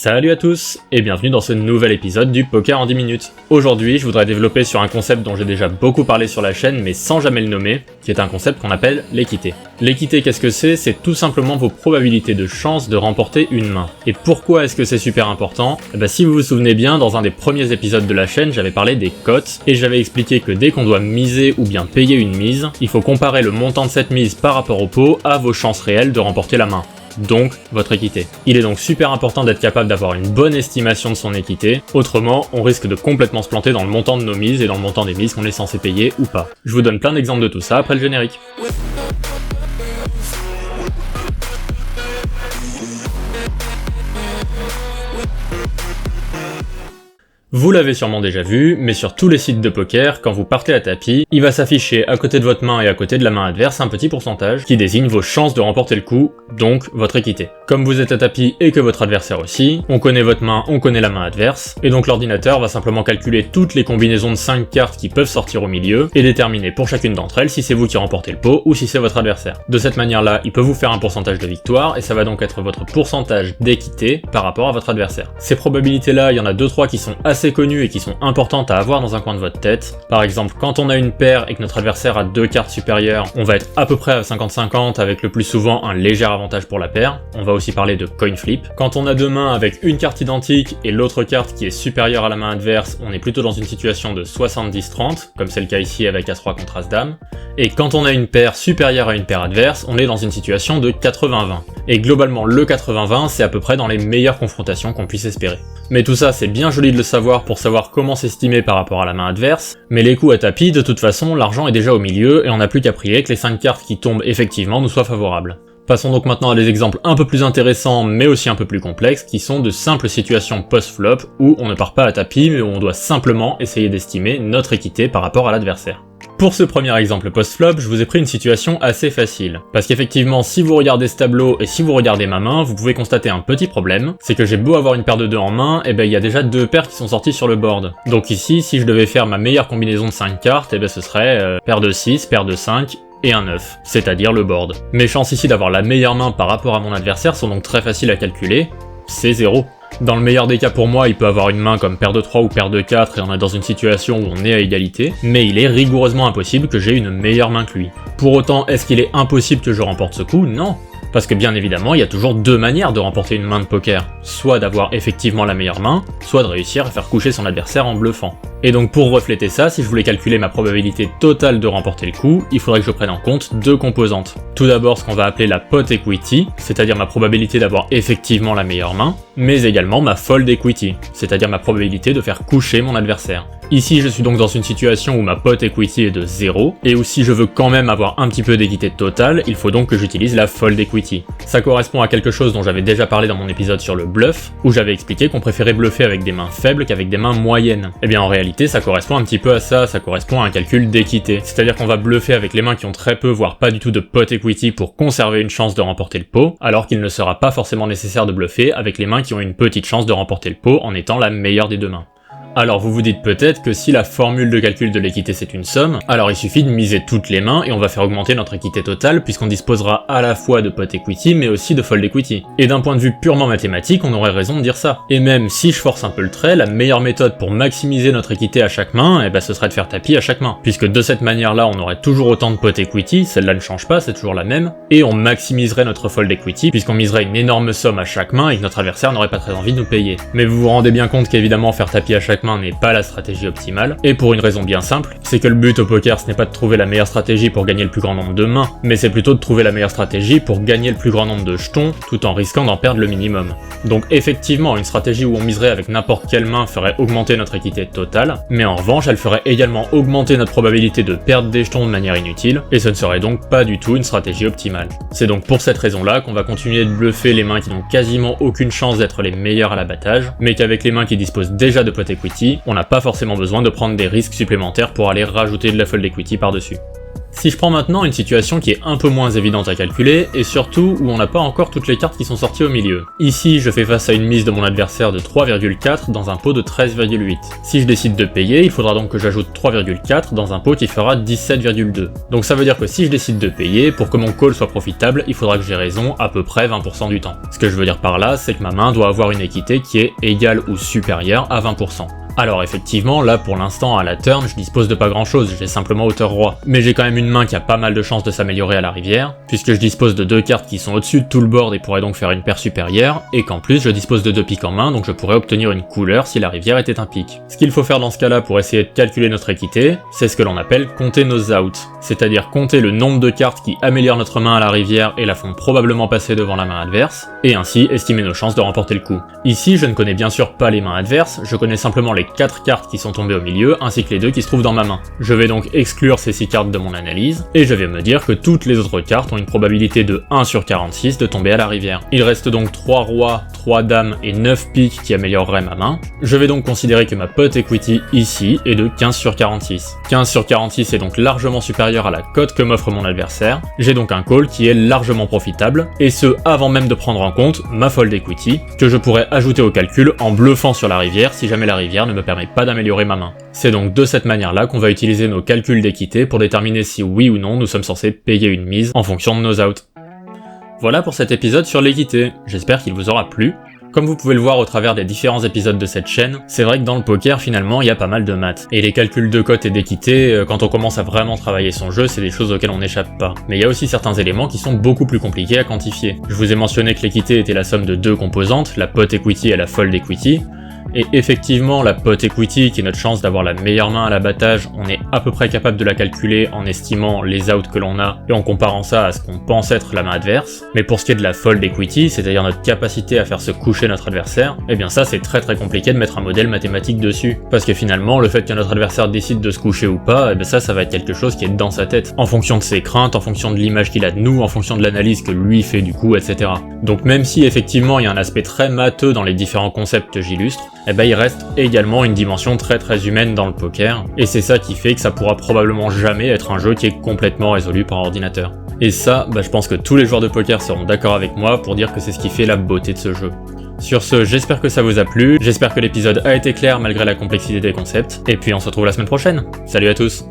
Salut à tous et bienvenue dans ce nouvel épisode du Poker en 10 minutes. Aujourd'hui, je voudrais développer sur un concept dont j'ai déjà beaucoup parlé sur la chaîne mais sans jamais le nommer, qui est un concept qu'on appelle l'équité. L'équité, qu'est-ce que c'est? C'est tout simplement vos probabilités de chance de remporter une main. Et pourquoi est-ce que c'est super important? Si vous vous souvenez bien, dans un des premiers épisodes de la chaîne, j'avais parlé des cotes et j'avais expliqué que dès qu'on doit miser ou bien payer une mise, il faut comparer le montant de cette mise par rapport au pot à vos chances réelles de remporter la main. Donc votre équité. Il est donc super important d'être capable d'avoir une bonne estimation de son équité, autrement on risque de complètement se planter dans le montant de nos mises et dans le montant des mises qu'on est censé payer ou pas. Je vous donne plein d'exemples de tout ça après le générique. Vous l'avez sûrement déjà vu, mais sur tous les sites de poker, quand vous partez à tapis, il va s'afficher à côté de votre main et à côté de la main adverse un petit pourcentage qui désigne vos chances de remporter le coup, donc votre équité. Comme vous êtes à tapis et que votre adversaire aussi, on connaît votre main, on connaît la main adverse, et donc l'ordinateur va simplement calculer toutes les combinaisons de 5 cartes qui peuvent sortir au milieu, et déterminer pour chacune d'entre elles si c'est vous qui remportez le pot ou si c'est votre adversaire. De cette manière-là, il peut vous faire un pourcentage de victoire, et ça va donc être votre pourcentage d'équité par rapport à votre adversaire. Ces probabilités-là, il y en a 2-3 qui sont assez connues et qui sont importantes à avoir dans un coin de votre tête. Par exemple, quand on a une paire et que notre adversaire a 2 cartes supérieures, on va être à peu près à 50-50 avec le plus souvent un léger avantage pour la paire. On va aussi parler de coin flip. Quand on a deux mains avec une carte identique et l'autre carte qui est supérieure à la main adverse, on est plutôt dans une situation de 70-30, comme c'est le cas ici avec As-3 contre As-Dame. Et quand on a une paire supérieure à une paire adverse, on est dans une situation de 80-20. Et globalement, le 80-20, c'est à peu près dans les meilleures confrontations qu'on puisse espérer. Mais tout ça, c'est bien joli de le savoir pour savoir comment s'estimer par rapport à la main adverse, mais les coups à tapis, de toute façon, l'argent est déjà au milieu et on n'a plus qu'à prier que les 5 cartes qui tombent effectivement nous soient favorables. Passons donc maintenant à des exemples un peu plus intéressants mais aussi un peu plus complexes qui sont de simples situations post-flop où on ne part pas à tapis mais où on doit simplement essayer d'estimer notre équité par rapport à l'adversaire. Pour ce premier exemple post-flop, je vous ai pris une situation assez facile. Parce qu'effectivement, si vous regardez ce tableau et si vous regardez ma main, vous pouvez constater un petit problème, c'est que j'ai beau avoir une paire de 2 en main, il y a déjà 2 paires qui sont sorties sur le board. Donc ici, si je devais faire ma meilleure combinaison de 5 cartes, ce serait paire de 6, paire de 5, et un 9, c'est-à-dire le board. Mes chances ici d'avoir la meilleure main par rapport à mon adversaire sont donc très faciles à calculer, c'est 0. Dans le meilleur des cas pour moi, il peut avoir une main comme paire de 3 ou paire de 4 et on est dans une situation où on est à égalité, mais il est rigoureusement impossible que j'ai une meilleure main que lui. Pour autant, est-ce qu'il est impossible que je remporte ce coup? Non. Parce que bien évidemment, il y a toujours 2 manières de remporter une main de poker. Soit d'avoir effectivement la meilleure main, soit de réussir à faire coucher son adversaire en bluffant. Et donc pour refléter ça, si je voulais calculer ma probabilité totale de remporter le coup, il faudrait que je prenne en compte 2 composantes. Tout d'abord ce qu'on va appeler la pot equity, c'est-à-dire ma probabilité d'avoir effectivement la meilleure main, mais également ma fold equity, c'est-à-dire ma probabilité de faire coucher mon adversaire. Ici je suis donc dans une situation où ma pot equity est de 0, et où si je veux quand même avoir un petit peu d'équité totale, il faut donc que j'utilise la fold equity. Ça correspond à quelque chose dont j'avais déjà parlé dans mon épisode sur le bluff, où j'avais expliqué qu'on préférait bluffer avec des mains faibles qu'avec des mains moyennes. Et bien en réalité ça correspond un petit peu à ça correspond à un calcul d'équité. C'est-à-dire qu'on va bluffer avec les mains qui ont très peu voire pas du tout de pot equity pour conserver une chance de remporter le pot, alors qu'il ne sera pas forcément nécessaire de bluffer avec les mains qui ont une petite chance de remporter le pot en étant la meilleure des 2 mains. Alors vous vous dites peut-être que si la formule de calcul de l'équité c'est une somme, alors il suffit de miser toutes les mains et on va faire augmenter notre équité totale puisqu'on disposera à la fois de pot equity mais aussi de fold equity. Et d'un point de vue purement mathématique, on aurait raison de dire ça. Et même si je force un peu le trait, la meilleure méthode pour maximiser notre équité à chaque main, ce serait de faire tapis à chaque main. Puisque de cette manière-là, on aurait toujours autant de pot equity, celle-là ne change pas, c'est toujours la même, et on maximiserait notre fold equity puisqu'on miserait une énorme somme à chaque main et que notre adversaire n'aurait pas très envie de nous payer. Mais vous vous rendez bien compte qu'évidemment faire tapis à chaque main n'est pas la stratégie optimale, et pour une raison bien simple, c'est que le but au poker ce n'est pas de trouver la meilleure stratégie pour gagner le plus grand nombre de mains, mais c'est plutôt de trouver la meilleure stratégie pour gagner le plus grand nombre de jetons, tout en risquant d'en perdre le minimum. Donc effectivement, une stratégie où on miserait avec n'importe quelle main ferait augmenter notre équité totale, mais en revanche elle ferait également augmenter notre probabilité de perdre des jetons de manière inutile, et ce ne serait donc pas du tout une stratégie optimale. C'est donc pour cette raison-là qu'on va continuer de bluffer les mains qui n'ont quasiment aucune chance d'être les meilleures à l'abattage, mais qu'avec les mains qui disposent déjà de pot equity, on n'a pas forcément besoin de prendre des risques supplémentaires pour aller rajouter de la fold equity par-dessus. Si je prends maintenant une situation qui est un peu moins évidente à calculer, et surtout où on n'a pas encore toutes les cartes qui sont sorties au milieu. Ici, je fais face à une mise de mon adversaire de 3,4 dans un pot de 13,8. Si je décide de payer, il faudra donc que j'ajoute 3,4 dans un pot qui fera 17,2. Donc ça veut dire que si je décide de payer, pour que mon call soit profitable, il faudra que j'ai raison à peu près 20% du temps. Ce que je veux dire par là, c'est que ma main doit avoir une équité qui est égale ou supérieure à 20%. Alors effectivement, là pour l'instant à la turn, je dispose de pas grand chose, j'ai simplement hauteur roi. Mais j'ai quand même une main qui a pas mal de chances de s'améliorer à la rivière, puisque je dispose de 2 cartes qui sont au-dessus de tout le board et pourraient donc faire une paire supérieure, et qu'en plus je dispose de 2 piques en main, donc je pourrais obtenir une couleur si la rivière était un pique. Ce qu'il faut faire dans ce cas-là pour essayer de calculer notre équité, c'est ce que l'on appelle compter nos outs, c'est-à-dire compter le nombre de cartes qui améliorent notre main à la rivière et la font probablement passer devant la main adverse, et ainsi estimer nos chances de remporter le coup. Ici, je ne connais bien sûr pas les mains adverses, je connais simplement les 4 cartes qui sont tombées au milieu, ainsi que les 2 qui se trouvent dans ma main. Je vais donc exclure ces 6 cartes de mon analyse, et je vais me dire que toutes les autres cartes ont une probabilité de 1 sur 46 de tomber à la rivière. Il reste donc 3 rois, 3 dames et 9 piques qui amélioreraient ma main. Je vais donc considérer que ma pot equity ici est de 15 sur 46. 15 sur 46 est donc largement supérieur à la cote que m'offre mon adversaire. J'ai donc un call qui est largement profitable, et ce avant même de prendre en compte ma fold equity, que je pourrais ajouter au calcul en bluffant sur la rivière si jamais la rivière ne me permet pas d'améliorer ma main. C'est donc de cette manière-là qu'on va utiliser nos calculs d'équité pour déterminer si oui ou non nous sommes censés payer une mise en fonction de nos outs. Voilà pour cet épisode sur l'équité, j'espère qu'il vous aura plu. Comme vous pouvez le voir au travers des différents épisodes de cette chaîne, c'est vrai que dans le poker finalement il y a pas mal de maths. Et les calculs de cote et d'équité, quand on commence à vraiment travailler son jeu, c'est des choses auxquelles on n'échappe pas. Mais il y a aussi certains éléments qui sont beaucoup plus compliqués à quantifier. Je vous ai mentionné que l'équité était la somme de 2 composantes, la pot equity et la fold equity. Et effectivement, la pot equity, qui est notre chance d'avoir la meilleure main à l'abattage, on est à peu près capable de la calculer en estimant les outs que l'on a et en comparant ça à ce qu'on pense être la main adverse. Mais pour ce qui est de la fold equity, c'est-à-dire notre capacité à faire se coucher notre adversaire, eh bien ça c'est très compliqué de mettre un modèle mathématique dessus. Parce que finalement, le fait que notre adversaire décide de se coucher ou pas, eh bien ça va être quelque chose qui est dans sa tête, en fonction de ses craintes, en fonction de l'image qu'il a de nous, en fonction de l'analyse que lui fait du coup, etc. Donc même si effectivement il y a un aspect très matheux dans les différents concepts que j'illustre, eh ben il reste également une dimension très humaine dans le poker, et c'est ça qui fait que ça pourra probablement jamais être un jeu qui est complètement résolu par ordinateur. Et ça, je pense que tous les joueurs de poker seront d'accord avec moi pour dire que c'est ce qui fait la beauté de ce jeu. Sur ce, j'espère que ça vous a plu, j'espère que l'épisode a été clair malgré la complexité des concepts, et puis on se retrouve la semaine prochaine. Salut à tous!